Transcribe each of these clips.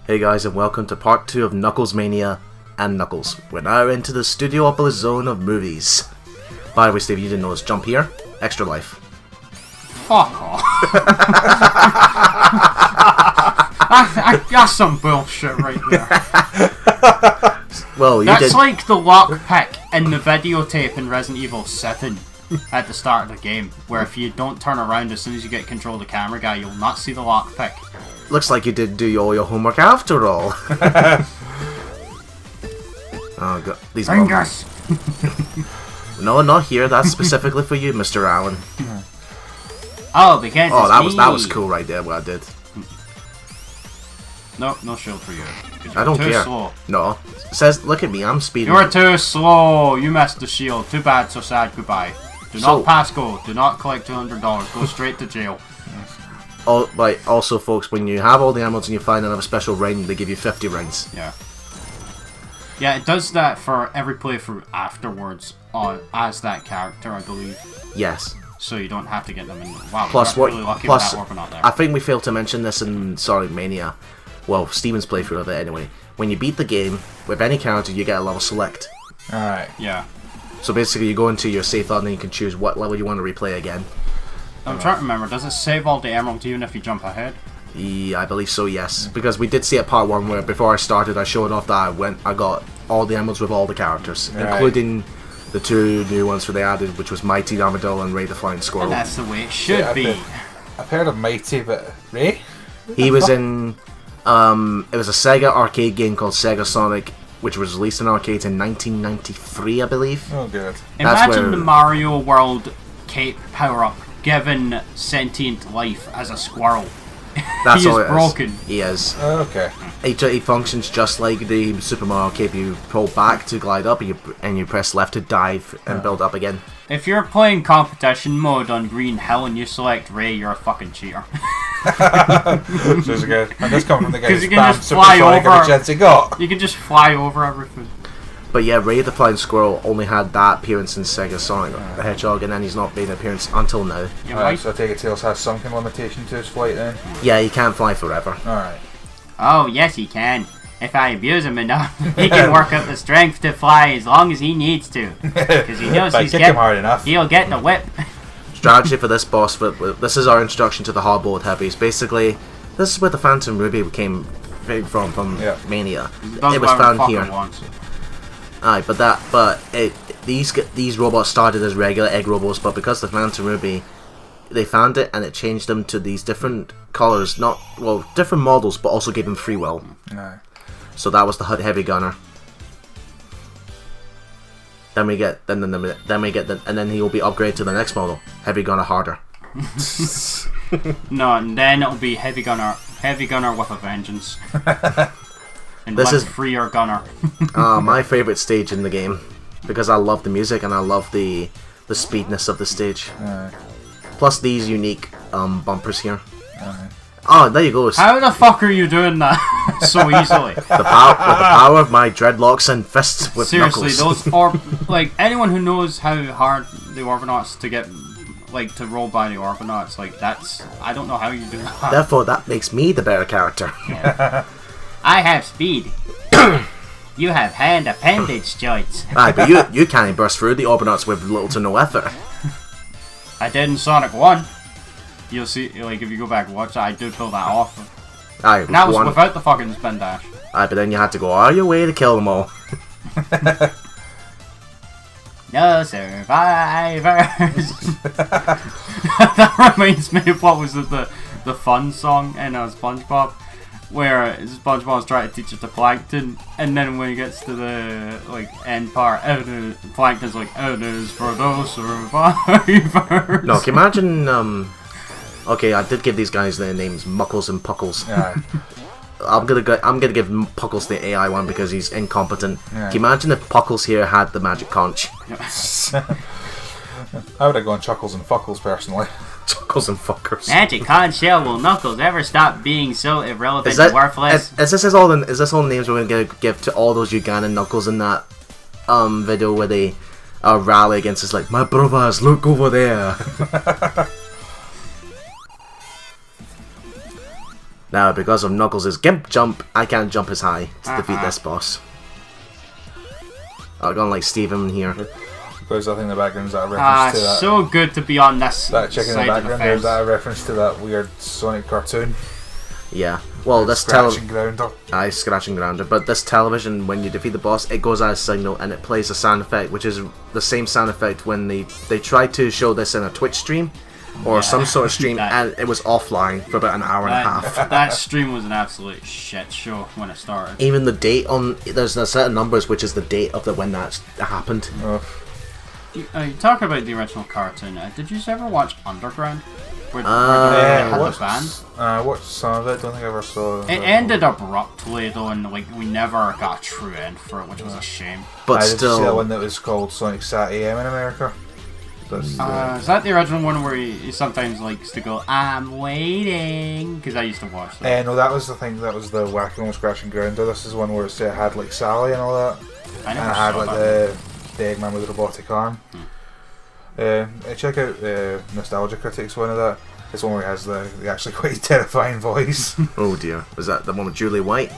Hey guys, and welcome to part 2 of Knuckles Mania and Knuckles. We're now into the Studiopolis Zone of movies. By the way, Steve, you didn't know this. Jump here, extra life. Fuck off. That's some bullshit right there. Well, That's like the lockpick in the videotape in Resident Evil 7 at the start of the game, where if you don't turn around as soon as you get control of the camera guy, you'll not see the lockpick. Looks like you did do all your homework after all. Oh god, these Fingers! No, not here. That's specifically for you, Mr. Allen. Oh, because that was cool right there. What I did. No shield for you. I don't care. Slow. No, it says look at me. I'm speeding. You're too slow. You missed the shield. Too bad. So sad. Goodbye. Do not pass go. Do not collect $200. Go straight to jail. Oh, right. Also, folks, when you have all the emeralds and you find another special ring, they give you 50 rings. Yeah. Yeah, it does that for every playthrough afterwards as that character, I believe. Yes. So you don't have to get them in. Wow, plus, we're really lucky with that Orphanot there. I think we failed to mention this in Mania. Well, Steven's playthrough of it anyway. When you beat the game with any character, you get a level select. Alright. Yeah. So basically, you go into your save file and you can choose what level you want to replay again. I'm trying to remember, does it save all the emeralds even if you jump ahead? Yeah, I believe so, yes. Because we did see at part 1 where before I started, I showed off that I got all the emeralds with all the characters, including the 2 new ones for the added, which was Mighty Armadillo and Ray the Flying Squirrel. And that's the way it should be. I've heard of Mighty, but Ray? He was in... it was a Sega arcade game called Sega Sonic, which was released in arcades in 1993, I believe. Oh, good. Imagine the Mario World cape power-up given sentient life as a squirrel. That's he all is broken. He is. Oh, okay. He functions just like the Super Mario cape. You pull back to glide up, and you press left to dive and build up again. If you're playing competition mode on Green Hill and you select Ray, you're a fucking cheater. So it's good. And this coming from the guy who's spammed Super Sonic every chance he got. You can just fly over everything. But yeah, Ray the Flying Squirrel only had that appearance in Sega Sonic the Hedgehog, and then he's not made an appearance until now. Alright, so I take it Tails has some kind of limitation to his flight then? Yeah, he can't fly forever. Alright. Oh, yes he can. If I abuse him enough, he can work up the strength to fly as long as he needs to. Because he knows him hard enough. He'll get the whip. Strategy for this boss, this is our introduction to the hardboiled heavies. Basically, this is where the Phantom Ruby came from Mania. It was found here. Aye, these robots started as regular egg robots, but because the Phantom Ruby, they found it and it changed them to these different colors, different models, but also gave them free will. No. So that was the heavy gunner. Then we get and then he'll be upgraded to the next model, heavy gunner harder. No, and then it'll be heavy gunner with a vengeance. And this is freer gunner. My favorite stage in the game because I love the music and I love the speedness of the stage. Plus these unique bumpers here. Oh, there you go. How the fuck are you doing that so easily? With the power of my dreadlocks and fists with seriously, knuckles. like anyone who knows how hard the Orbinauts to get, to roll by the Orbinauts, I don't know how you do that. Therefore, that makes me the better character. Yeah. I have speed. You have hand appendage joints. Aye, but you can't burst through the Orbinauts with little to no effort. I did in Sonic 1. You'll see, if you go back and watch that, I did pull that off. Aye, and that was without the fucking spin dash. Aye, but then you had to go all your way to kill them all. No survivors. That reminds me of what was the fun song in SpongeBob, where SpongeBob was trying to teach it to Plankton, and then when he gets to the end part, Plankton's like, "It is for those survivors." No, can you imagine? Okay, I did give these guys their names, Muckles and Puckles. Yeah. I'm gonna give Puckles the AI one because he's incompetent. Yeah. Can you imagine if Puckles here had the magic conch? I would have gone Chuckles and Fuckles personally. Chuckles and Fuckers. Magic conch shell will Knuckles ever stop being so irrelevant and worthless? Is this all the names we're gonna give to all those Ugandan Knuckles in that video where they rally against us like, my brothers, look over there. Now, because of Knuckles' gimp jump, I can't jump as high to defeat this boss. I'm gonna like Steven here. There's nothing in the background. Is that a reference to that? So good to be on this that chick in the background. There's that a reference to that weird Sonic cartoon. Yeah. Well, this scratching grounder. Aye, scratching grounder. But this television, when you defeat the boss, it goes out as signal and it plays a sound effect, which is the same sound effect when they tried to show this in a Twitch stream or some sort of stream, and it was offline for about an hour and a half. That stream was an absolute shit show when it started. Even the date on there's a set of numbers, which is the date of when that happened. You talk about the original cartoon. Did you ever watch Underground? Where I watched some of it. Don't think I ever saw it. It ended abruptly though, and like we never got a true end for it, which was a shame. But Did you still, see that one that was called Sonic Sat AM in America? Is that the original one where he sometimes likes to go, "I'm waiting"? Because I used to watch that. No, that was the thing. That was the Whack-A-Mole Scratching Grounder. This is one where it had like Sally and all that. I never and it had saw like that. the Eggman with the robotic arm. Check out Nostalgia Critics one of that. It's one where he has the actually quite terrifying voice. Oh dear, was that the one with Julie White?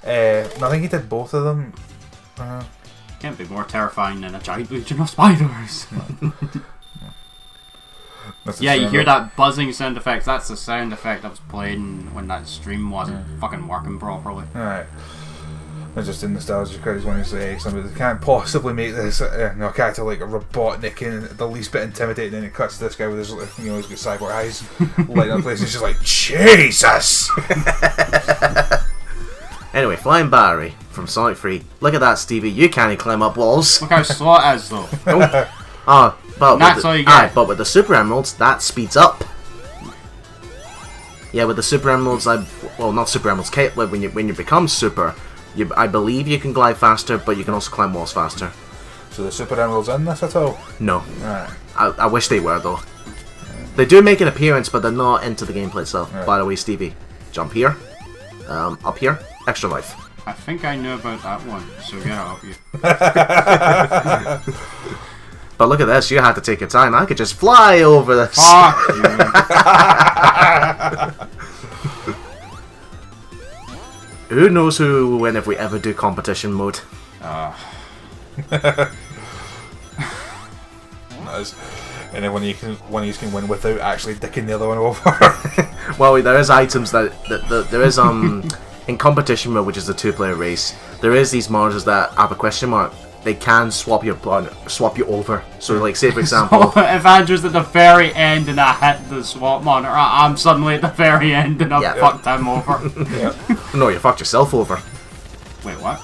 I think he did both of them. Can't be more terrifying than a giant legion of spiders. Yeah, you hear that buzzing sound effect. That's the sound effect that was playing when that stream wasn't fucking working properly. Alright. It's just in Nostalgia Critics when you say somebody can't possibly make this character like a Robotnik and the least bit intimidating, and it cuts to this guy with his he's got cyborg eyes lighting up place. It's just like Jesus. Anyway, Flying Battery from Sonic 3. Look at that, Stevie. You can't climb up walls. Look how slow it is though. But that's all you get. But with the Super Emeralds, that speeds up. Yeah, with the Super Emeralds, not Super Emeralds. When you become Super, I believe you can glide faster, but you can also climb walls faster. So the Super Emeralds in this at all? No. Right. I wish they were though. They do make an appearance, but they're not into the gameplay itself. Right. By the way, Stevie, jump here, up here, extra life. I think I know about that one, so get out of you. But look at this, you had to take your time. I could just fly over this. Fuck you. Who knows who will win if we ever do competition mode? Nice. And then one of you can win without actually dicking the other one over. Well, there is items that there is in competition mode, which is the 2-player race. There is these monitors that have a question mark. They can swap you over. So, like, say for example, so if Andrew's at the very end and I hit the swap monitor, I'm suddenly at the very end and I've fucked him over. No, you fucked yourself over. Wait, what?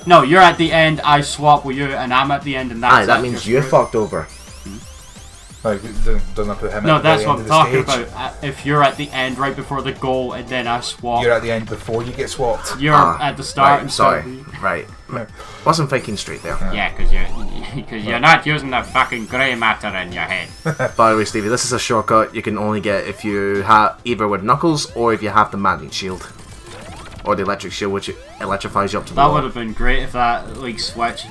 No, you're at the end, I swap with you, and I'm at the end, and that's that means you're fucked over. Like, doesn't put him no, at that's the what end I'm of the talking about. If you're at the end right before the goal, and then I swap. You're at the end before you get swapped. You're at the start. Right, and sorry. Right. Wasn't thinking straight there. Yeah, because you're not using the fucking grey matter in your head. By the way, Stevie, this is a shortcut you can only get if you have either with Knuckles or if you have the Magic Shield. Or the Electric Shield, which electrifies you up to the wall. That would have been great if that switch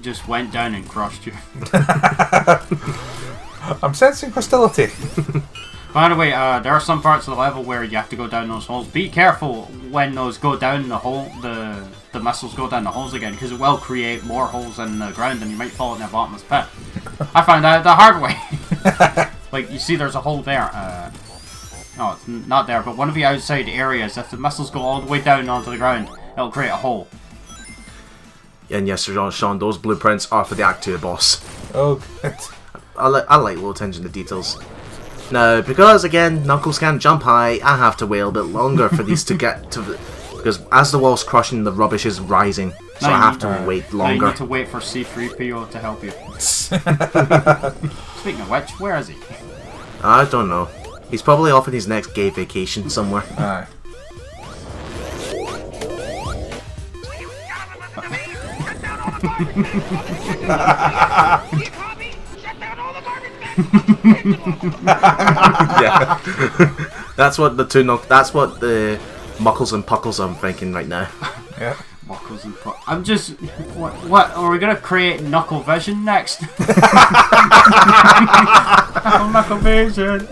just went down and crushed you. I'm sensing hostility. By the way, there are some parts of the level where you have to go down those holes. Be careful when those go down the hole, the missiles go down the holes again, because it will create more holes in the ground and you might fall in a bottomless pit. I found out the hard way. Like, you see there's a hole there. No, it's not there, but one of the outside areas, if the missiles go all the way down onto the ground, it'll create a hole. And yes, Sean, those blueprints are for the Act 2 boss. Oh, good. I like little attention to details. Now, because again, Knuckles can't jump high, I have to wait a bit longer for these to get to the... Because as the wall's crushing, the rubbish is rising, so I have to wait longer. Now you need to wait for C-3PO to help you. Speaking of which, where is he? I don't know. He's probably off on his next gay vacation somewhere. Aye. Yeah. That's what the Muckles and Puckles I'm thinking right now. Yeah. Muckles and Puckles. I'm just... What? Are we going to create Knuckle Vision next? Knuckle Vision.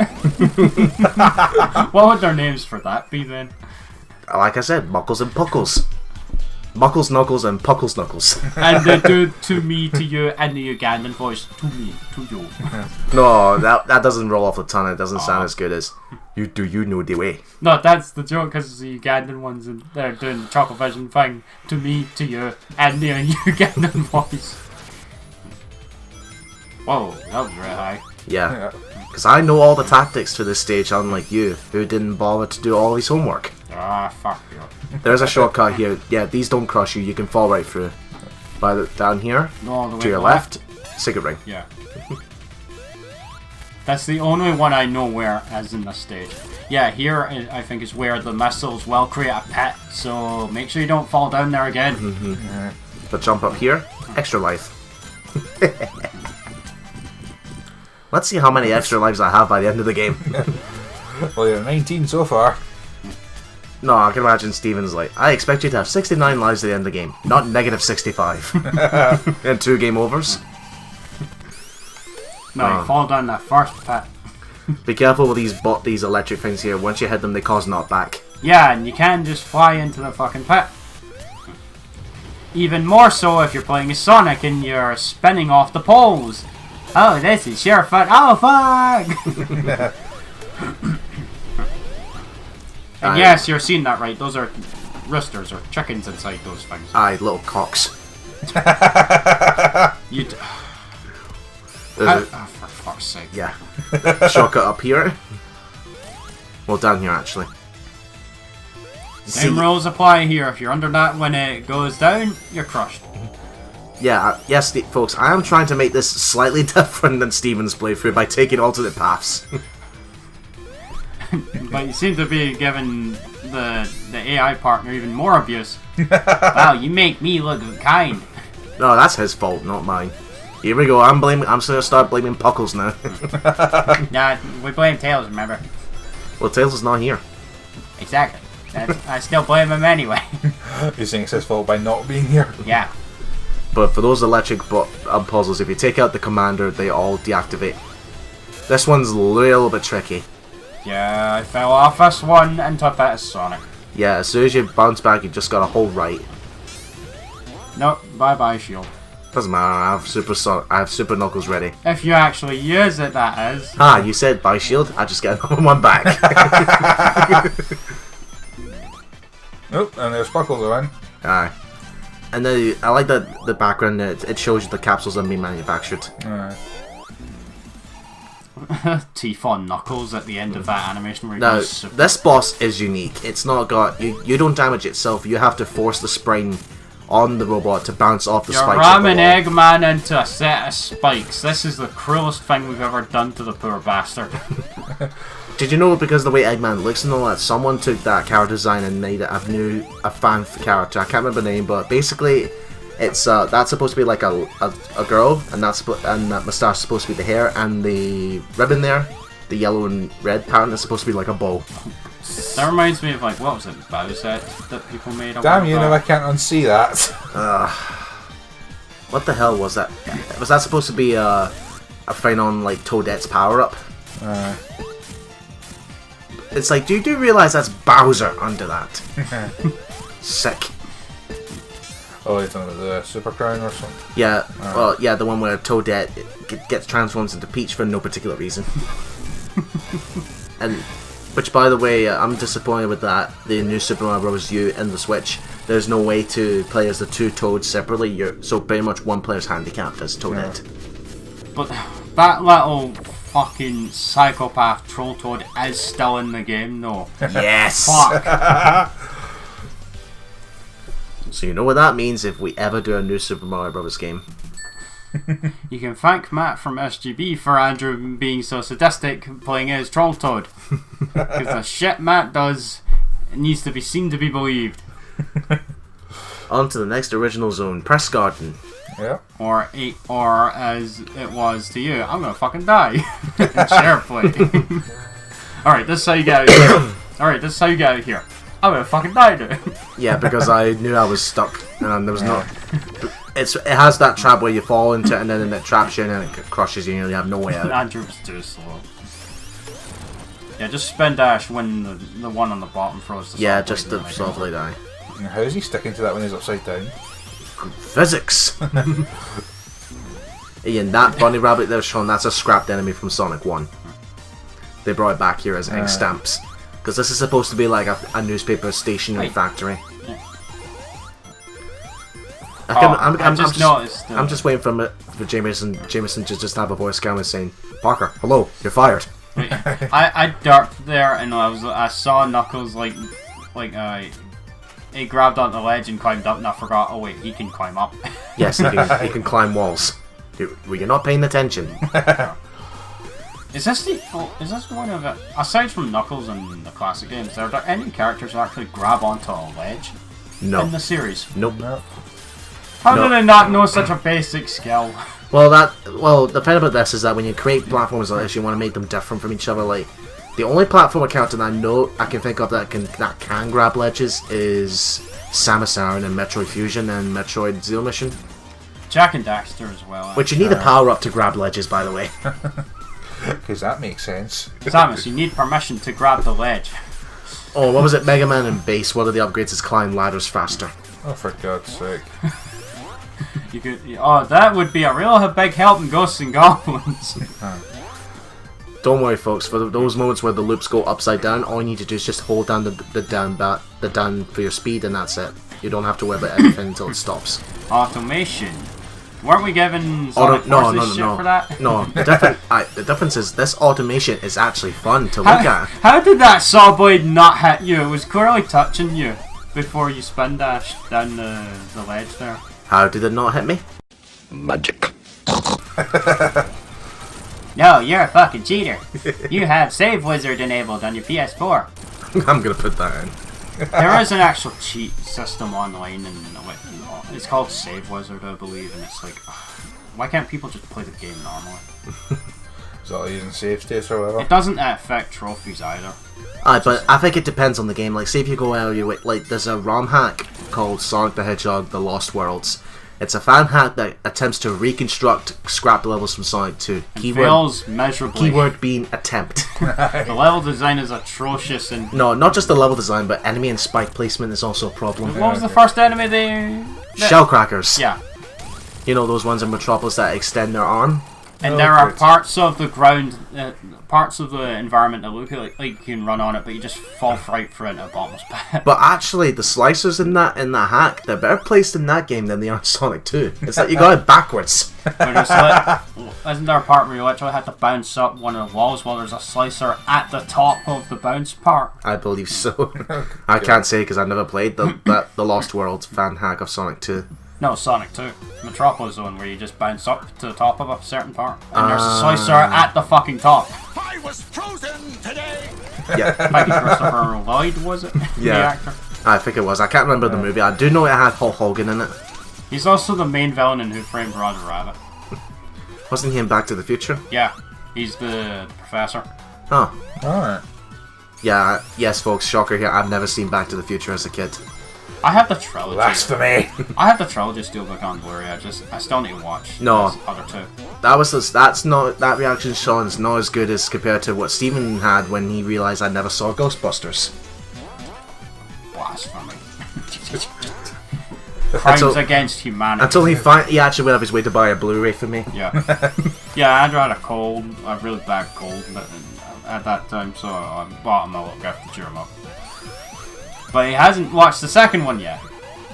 What would their names for that be then? like I said, Muckles and Puckles. Muckles, Knuckles, and Puckles, Knuckles. And they do to me, to you, and the Ugandan voice, to me, to you. No, that doesn't roll off the tongue. It doesn't sound as good as you know the way. No, that's the joke, because the Ugandan ones, and they're doing the Chocolate Vision thing, to me, to you, and the Ugandan voice. Whoa, that was really high. Yeah. Because I know all the tactics to this stage, unlike you, who didn't bother to do all his homework. Ah, fuck you. There's a shortcut here. Yeah, these don't crush you. You can fall right through. Down here, No, the way to your left, Sigurd Ring. Yeah. That's the only one I know where, as in this stage. Yeah, here I think is where the missiles will create a pit, so make sure you don't fall down there again. But jump up here, extra life. Let's see how many extra lives I have by the end of the game. Well, you're 19 so far. No, I can imagine Steven's like, I expect you to have 69 lives at the end of the game, not negative 65. And 2 game overs. No, you fall down that first pit. Be careful with these electric things here. Once you hit them, they cause knockback. Yeah, and you can just fly into the fucking pit. Even more so if you're playing as Sonic and you're spinning off the poles. Oh, this is sure fun. Oh, fuck! And yes, you're seeing that right. Those are roosters or chickens inside those things. Aye, little cocks. You There's for fuck's sake. yeah. Shortcut up here. Well, down here, actually. Same rules apply here. If you're under that when it goes down, you're crushed. Yeah, yes, folks, I am trying to make this slightly different than Steven's playthrough by taking alternate paths. But you seem to be giving the AI partner even more abuse. Wow, you make me look kind. No, that's his fault, not mine. Here we go. I'm gonna start blaming Puckles now. Nah, we blame Tails, remember? Well, Tails is not here. Exactly. I still blame him anyway. You're saying it's his fault by not being here? Yeah. But for those electric puzzles, if you take out the commander, they all deactivate. This one's a little bit tricky. Yeah, I fell off this one and took that as Sonic. Yeah, as soon as you bounce back, you just gotta hold right. Nope, bye-bye shield. Doesn't matter. I have Super Knuckles ready. If you actually use it, that is. Ah, you said buy shield. I just get another one back. Oh, and there's Puckles around. Aye. And then I like that the background. It shows you the capsules that are being manufactured. Alright. Teeth on Knuckles at the end of that animation. Where Now, this boss is unique. It's not got you don't damage itself. You have to force the spring on the robot to bounce off the You're spikes. ramming Eggman into a set of spikes. This is the cruelest thing we've ever done to the poor bastard. Did you know, because of the way Eggman looks and all that, someone took that character design and made it a fan character. I can't remember the name, but basically, it's that's supposed to be like a girl, and that moustache is supposed to be the hair, and the ribbon there, the yellow and red pattern, is supposed to be like a bow. That reminds me of, like, what was it, Bowser that people made up. Damn you, now I can't unsee that. What the hell was that? Was that supposed to be a thing on like Toadette's power up? It's like, do you realize that's Bowser under that? Sick. Oh, you're talking about the Super Crown or something? Yeah, well, yeah, the one where Toadette gets transformed into Peach for no particular reason. And, which, by the way, I'm disappointed with that. The new Super Mario Bros. U in the Switch, there's no way to play as the two Toads separately. So pretty much one player's handicapped as Toadette. But that little fucking psychopath Troll Toad is still in the game, though. Yes! Fuck. So you know what that means if we ever do a new Super Mario Bros. Game. You can thank Matt from SGB for Andrew being so sadistic playing as Troll Toad. Because the shit Matt does needs to be seen to be believed. On to the next original zone, Press Garden. Yeah. Or as it was to you, I'm gonna fucking die. Share play. Alright, this is how you get out of here. Alright, this is how you get out of here. I'm gonna fucking die, dude. Yeah, because I knew I was stuck, and there was no. It has that trap where you fall into it, and then it traps you, and then it crushes you, and you have no way out. Andrew was too slow. Yeah, just spin dash when the one on the bottom throws the Yeah, saw just blade the and saw blade eye. And how is he sticking to that when he's upside down? Physics! Ian, that bunny rabbit that was shown, that's a scrapped enemy from Sonic 1. They brought it back here as ink stamps. Because this is supposed to be like a newspaper stationery factory. I'm just waiting for Jameson to just have a voice camera saying, Parker, hello, you're fired. I derped there and I saw Knuckles like he grabbed onto the ledge and climbed up, and I forgot. Oh wait, he can climb up. Yes, he can climb walls. Were you not paying attention? Is this one of it? Aside from Knuckles and the classic games, are there any characters that actually grab onto a ledge No. in the series? Nope. No. How do they not know such a basic skill? Well, the thing about this is that when you create platforms like this, you want to make them different from each other. Like, the only platformer character that I can think of that can grab ledges is Samus Aran in Metroid Fusion and Metroid Zero Mission. Jak and Daxter as well. Which you need a power up to grab ledges, by the way. Because that makes sense. Samus, you need permission to grab the ledge. Oh, what was it? Mega Man and Base. One of the upgrades is climb ladders faster. Oh, for God's sake. That would be a real big help in Ghosts and Goblins. Don't worry, folks. For those moments where the loops go upside down, all you need to do is just hold down the down for your speed, and that's it. You don't have to worry about anything until it stops. Automation. Weren't we given Sonic Forces shit for that? No, the difference is this automation is actually fun to look at. How did that saw blade not hit you? It was clearly touching you before you spin dashed down the ledge there. How did it not hit me? Magic. No, you're a fucking cheater. You have Save Wizard enabled on your PS4. I'm gonna put that in. There is an actual cheat system online, and it's called Save Wizard, I believe, and it's like, why can't people just play the game normally? Is that using save states or whatever? It doesn't affect trophies either. But I think it depends on the game. Like, say if you go out, there's a ROM hack called Sonic the Hedgehog: The Lost Worlds. It's a fan hack that attempts to reconstruct scrap levels from Sonic 2. Fails miserably. Keyword being attempt. The level design is atrocious, and no, not just the level design, but enemy and spike placement is also a problem. What was the first enemy they? Shellcrackers. Yeah. You know those ones in Metropolis that extend their arm? And there are parts of the ground, parts of the environment that look like you can run on it, but you just fall right through into a bottomless pit. But actually, the slicers in that hack, they're better placed in that game than they are in Sonic 2. It's like you got it backwards. Isn't there a part where you literally have to bounce up one of the walls while there's a slicer at the top of the bounce part? I believe so. I can't say because I've never played the Lost Worlds fan hack of Sonic 2. No, Sonic 2. Metropolis Zone, where you just bounce up to the top of a certain part. And there's a slicer at the fucking top. I was frozen today. Yeah. Thank you, Christopher Lloyd, was it? Yeah. The actor. I think it was. I can't remember the movie. I do know it had Hulk Hogan in it. He's also the main villain in Who Framed Roger Rabbit. Wasn't he in Back to the Future? Yeah. He's the professor. Oh. Alright. Yeah, yes, folks, shocker here. I've never seen Back to the Future as a kid. I have the trilogy. Blasphemy. I have the trilogy steelbook on Blu-ray. I still need to watch those other two. That reaction, Sean, is not as good as compared to what Steven had when he realized I never saw Ghostbusters. Blasphemy. Crimes against humanity. Until he actually went out of his way to buy a Blu-ray for me. Yeah. Yeah, Andrew had a really bad cold at that time, so I bought him a little gift to cheer him up. But he hasn't watched the second one yet.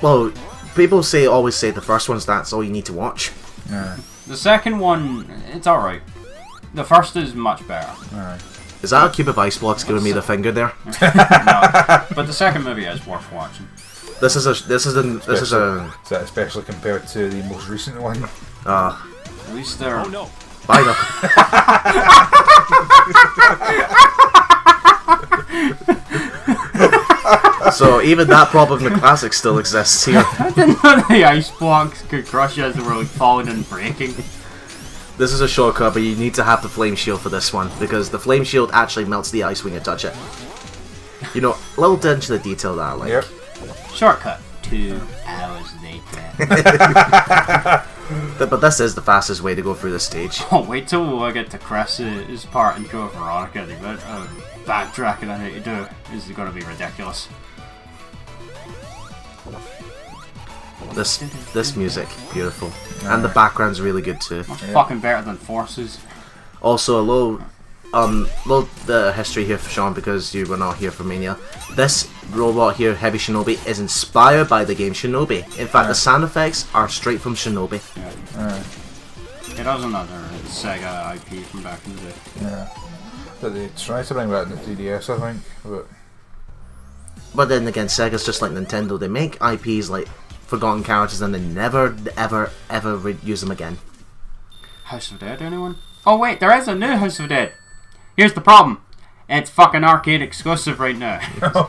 Well, people always say the first one's that's all you need to watch. Yeah. The second one, it's alright. The first is much better. Alright. Is that a cube of ice blocks giving me the finger there? No, but the second movie is worth watching. This is a. Is that especially compared to the most recent one? At least they're. Oh no. Bye So even that problem in the classic still exists here. I didn't know the ice blocks could crush you as they were like falling and breaking. This is a shortcut, but you need to have the flame shield for this one because the flame shield actually melts the ice when you touch it. You know, a little attention to detail that, like. Yep. Shortcut. 2 hours later. But this is the fastest way to go through this stage. Oh, wait till I get to Chris's part and go with Veronica. backtracking I need to do is going to be ridiculous. This music, beautiful, and the background's really good too. Much fucking better than Forces. Also, a little the history here for Sean, because you were not here for Mania. This robot here, Heavy Shinobi, is inspired by the game Shinobi. In fact, the sound effects are straight from Shinobi. Yeah. It was another Sega IP from back in the day. Yeah. But they tried to bring that in the 3DS, I think. But then again, Sega's just like Nintendo. They make IPs like forgotten characters and they never, ever, ever use them again. House of Dead, anyone? Oh wait, there is a new House of Dead. Here's the problem. It's fucking arcade exclusive right now.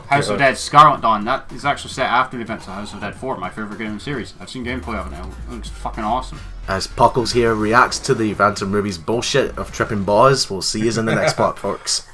House of Dead Scarlet Dawn. That is actually set after the events of House of Dead 4, my favourite game in the series. I've seen gameplay of it now. It looks fucking awesome. As Puckles here reacts to the Phantom Ruby's bullshit of tripping balls, we'll see you in the next part, folks.